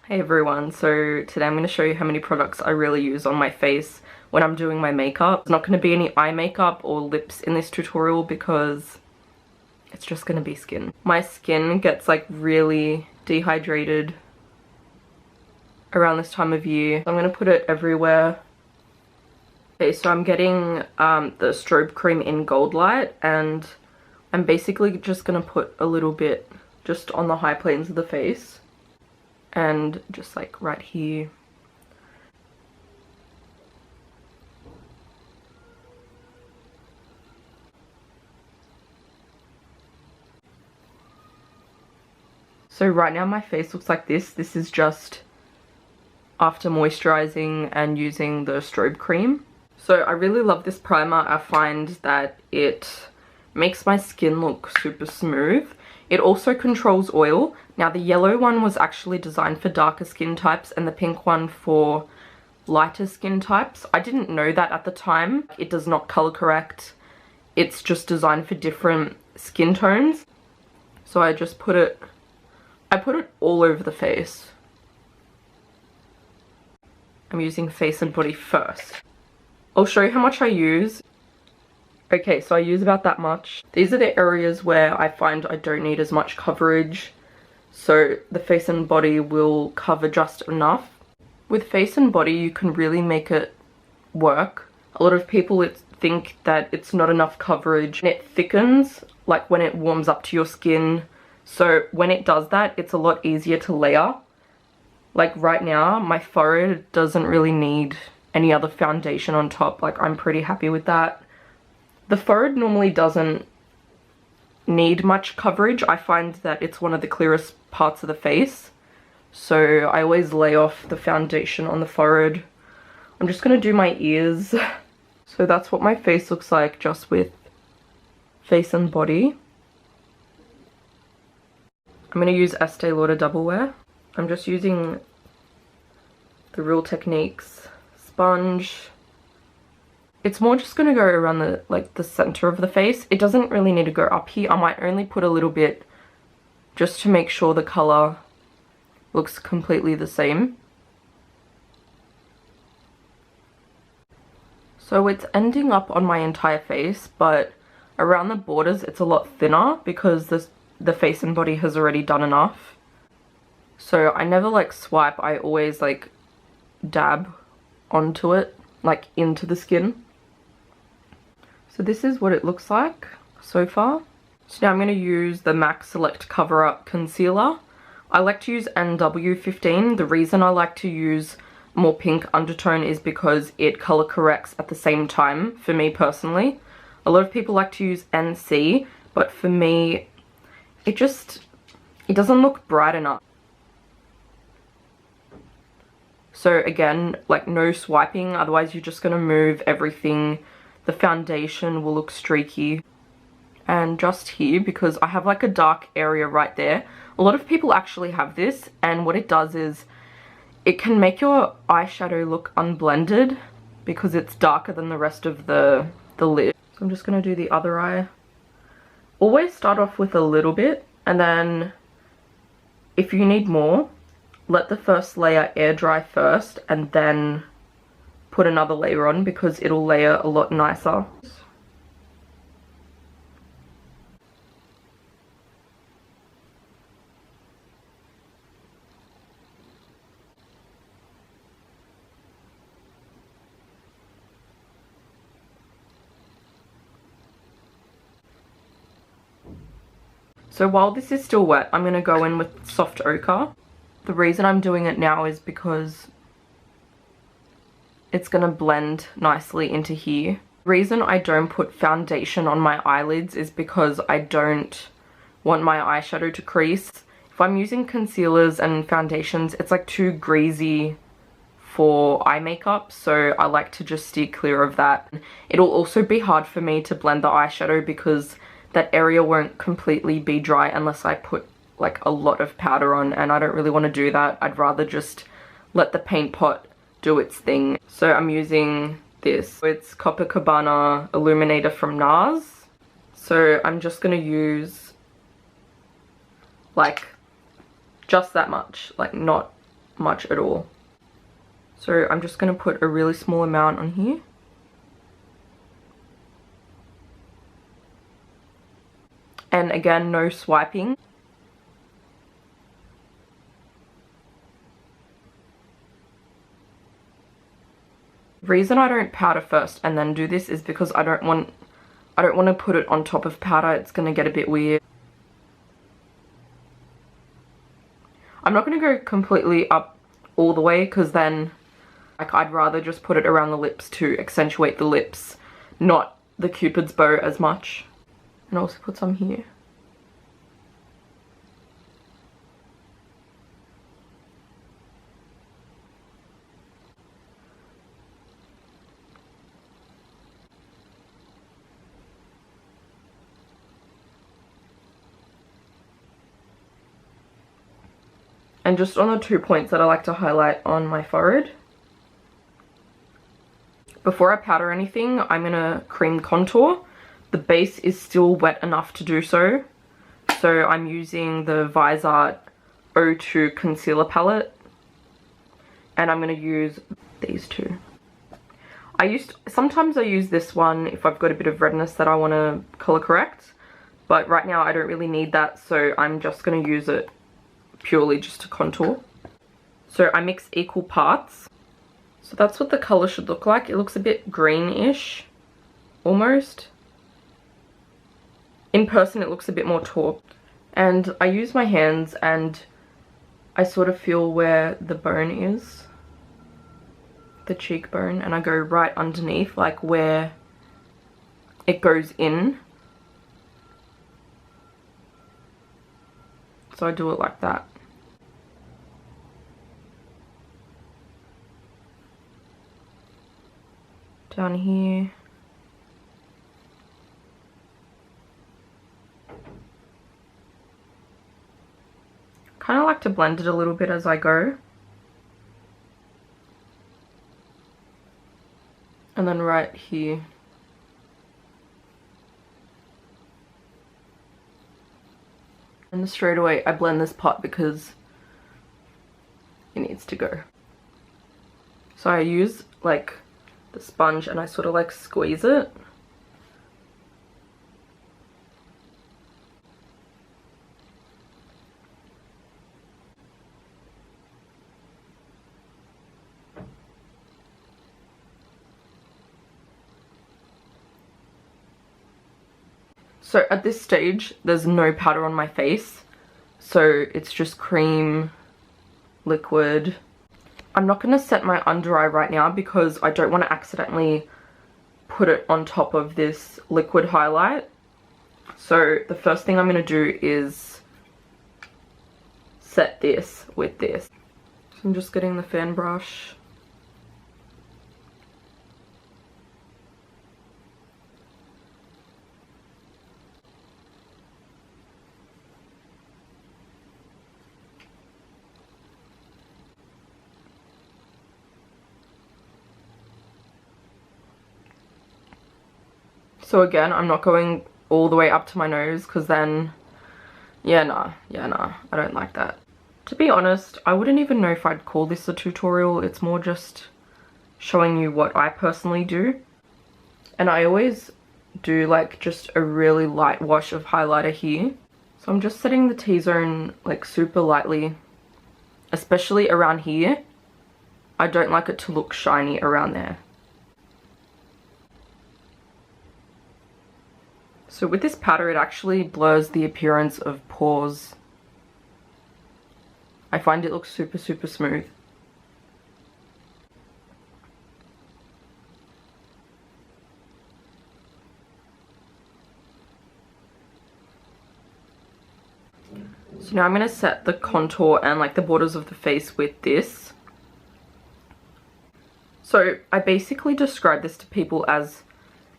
Hey everyone, so today I'm going to show you how many products I really use on my face when I'm doing my makeup. There's not going to be any eye makeup or lips in this tutorial because it's just going to be skin. My skin gets like really dehydrated around this time of year. I'm going to put it everywhere. Okay, so I'm getting the strobe cream in Gold Light, and I'm basically just going to put a little bit just on the high planes of the face. And just like right here. So right now my face looks like this. This is just after moisturizing and using the strobe cream. So I really love this primer. I find that it makes my skin look super smooth. It also controls oil. Now the yellow one was actually designed for darker skin types and the pink one for lighter skin types. I didn't know that at the time. It does not color correct. It's just designed for different skin tones. So I just put it, I put it all over the face. I'm using face and body first. I'll show you how much I use. Okay, so I use about that much. These are the areas where I find I don't need as much coverage. So the face and body will cover just enough. With face and body, you can really make it work. A lot of people think that it's not enough coverage. And it thickens, like when it warms up to your skin. So when it does that, it's a lot easier to layer. Like right now, my forehead doesn't really need any other foundation on top. Like I'm pretty happy with that. The forehead normally doesn't need much coverage. I find that it's one of the clearest parts of the face. So I always lay off the foundation on the forehead. I'm just going to do my ears. So that's what my face looks like just with face and body. I'm going to use Estee Lauder Double Wear. I'm just using the Real Techniques sponge. It's more just going to go around the center of the face. It doesn't really need to go up here. I might only put a little bit just to make sure the color looks completely the same. So it's ending up on my entire face, but around the borders it's a lot thinner because the face and body has already done enough. So I never like swipe, I always like dab onto it, like into the skin. So this is what it looks like so far. So now I'm going to use the MAC Select Cover Up Concealer. I like to use NW15. The reason I like to use more pink undertone is because it color corrects at the same time for me personally. A lot of people like to use NC, but for me it doesn't look bright enough. So again, like no swiping, otherwise you're just going to move everything. The foundation will look streaky. And just here, because I have like a dark area right there. A lot of people actually have this, and what it does is it can make your eyeshadow look unblended because it's darker than the rest of the lid. So I'm just going to do the other eye. Always start off with a little bit, and then if you need more, let the first layer air dry first and then put another layer on because it'll layer a lot nicer. So while this is still wet, I'm going to go in with soft ochre. The reason I'm doing it now is because it's going to blend nicely into here. The reason I don't put foundation on my eyelids is because I don't want my eyeshadow to crease. If I'm using concealers and foundations, it's like too greasy for eye makeup, so I like to just steer clear of that. It'll also be hard for me to blend the eyeshadow because that area won't completely be dry unless I put like a lot of powder on, and I don't really want to do that. I'd rather just let the paint pot do its thing. So I'm using this. It's Copacabana Illuminator from NARS. So I'm just going to use like just that much, like not much at all. So I'm just going to put a really small amount on here. And again, no swiping. The reason I don't powder first and then do this is because I don't want to put it on top of powder. It's going to get a bit weird. I'm not going to go completely up all the way because then like I'd rather just put it around the lips to accentuate the lips, not the cupid's bow as much. And also put some here. And just on the 2 points that I like to highlight on my forehead. Before I powder anything, I'm going to cream contour. The base is still wet enough to do so. So I'm using the Visart 02 concealer palette. And I'm going to use these two. Sometimes I use this one if I've got a bit of redness that I want to color correct. But right now I don't really need that, so I'm just going to use it purely just to contour. So I mix equal parts. So that's what the color should look like. It looks a bit greenish, almost. In person it looks a bit more taupe. And I use my hands and I sort of feel where the bone is, the cheekbone, and I go right underneath, like where it goes in. So I do it like that. Down here. Kind of like to blend it a little bit as I go. And then right here. And straight away I blend this part because it needs to go. So I use like the sponge and I sort of like squeeze it. So at this stage, there's no powder on my face. So it's just cream, liquid. I'm not going to set my under eye right now because I don't want to accidentally put it on top of this liquid highlight. So the first thing I'm going to do is set this with this. So I'm just getting the fan brush. So again, I'm not going all the way up to my nose because then, nah, I don't like that. To be honest, I wouldn't even know if I'd call this a tutorial. It's more just showing you what I personally do. And I always do like just a really light wash of highlighter here. So I'm just setting the T-zone like super lightly, especially around here. I don't like it to look shiny around there. So with this powder, it actually blurs the appearance of pores. I find it looks super, super smooth. So now I'm going to set the contour and like the borders of the face with this. So I basically describe this to people as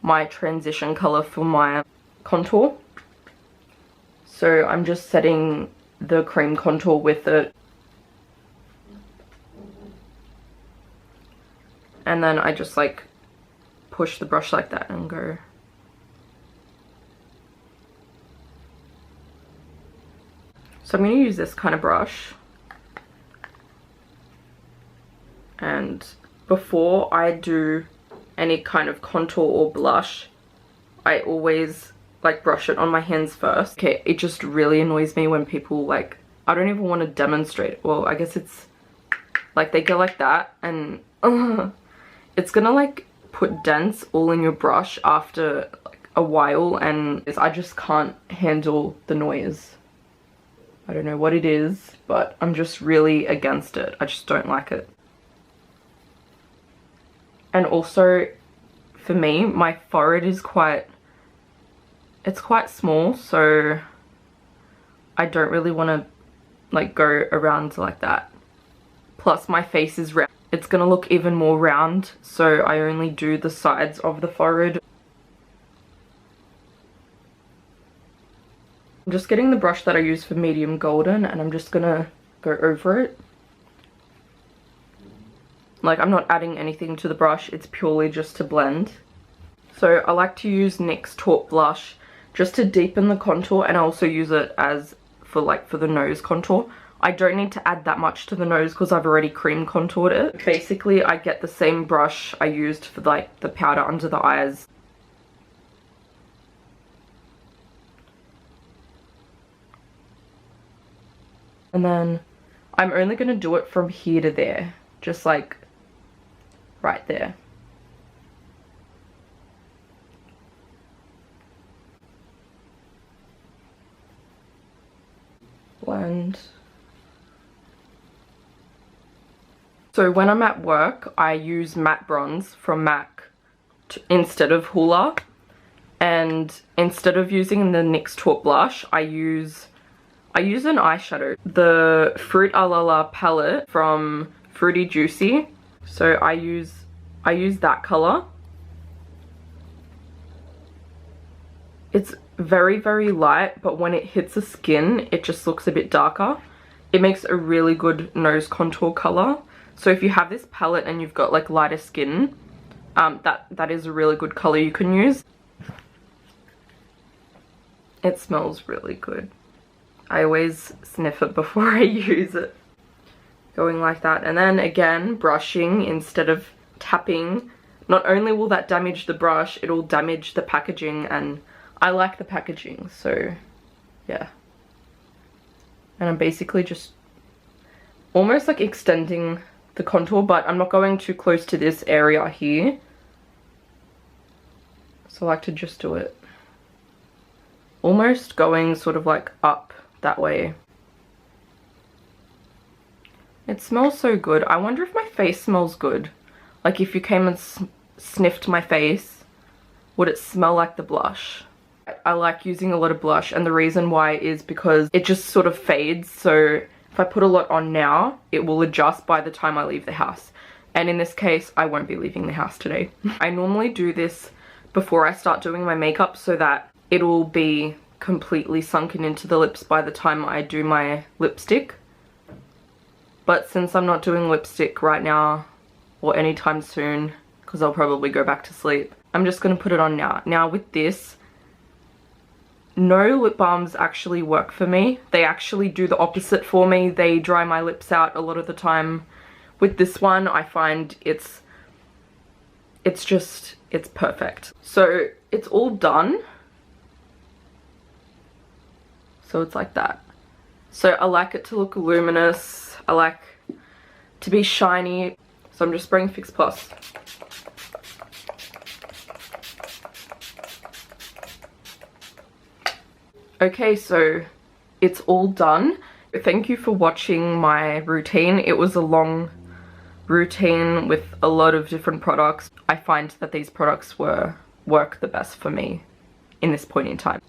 my transition color for my contour. So I'm just setting the cream contour with it. And then I just like push the brush like that and go. So I'm going to use this kind of brush. And before I do any kind of contour or blush, I always like brush it on my hands first. Okay, it just really annoys me when people like, I don't even want to demonstrate. Well, I guess it's like they go like that and it's gonna like put dents all in your brush after like a while, and I just can't handle the noise. I don't know what it is, but I'm just really against it. I just don't like it. And also for me, my forehead is quite small, so I don't really want to like go around like that. Plus my face is round. It's gonna look even more round, so I only do the sides of the forehead. I'm just getting the brush that I use for medium golden, and I'm just gonna go over it. Like, I'm not adding anything to the brush, it's purely just to blend. So I like to use NYX Taupe Blush just to deepen the contour, and I also use it as for the nose contour. I don't need to add that much to the nose because I've already cream contoured it. Basically, I get the same brush I used for like the powder under the eyes. And then I'm only going to do it from here to there, just like right there. Blend. So when I'm at work, I use matte bronze from MAC instead of Hoola. And instead of using the NYX Taupe Blush, I use an eyeshadow. The Fruit A La La palette from Fruity Juicy. So I use that color. It's very, very light, but when it hits the skin, it just looks a bit darker. It makes a really good nose contour color. So if you have this palette and you've got like lighter skin, that is a really good color you can use. It smells really good. I always sniff it before I use it. Going like that, and then again brushing instead of tapping. Not only will that damage the brush, it'll damage the packaging, and I like the packaging, so yeah. And I'm basically just almost like extending the contour, but I'm not going too close to this area here. So I like to just do it almost going sort of like up that way. It smells so good. I wonder if my face smells good. Like if you came and sniffed my face, would it smell like the blush? I like using a lot of blush, and the reason why is because it just sort of fades. So if I put a lot on now, it will adjust by the time I leave the house. And in this case, I won't be leaving the house today. I normally do this before I start doing my makeup so that it'll be completely sunken into the lips by the time I do my lipstick. But since I'm not doing lipstick right now or anytime soon, because I'll probably go back to sleep, I'm just going to put it on now. Now with this, no lip balms actually work for me. They actually do the opposite for me. They dry my lips out a lot of the time. With this one, I find it's perfect. So it's all done. So it's like that. So I like it to look luminous. I like to be shiny. So I'm just spraying Fix Plus. Okay, so it's all done. Thank you for watching my routine. It was a long routine with a lot of different products. I find that these products work the best for me in this point in time.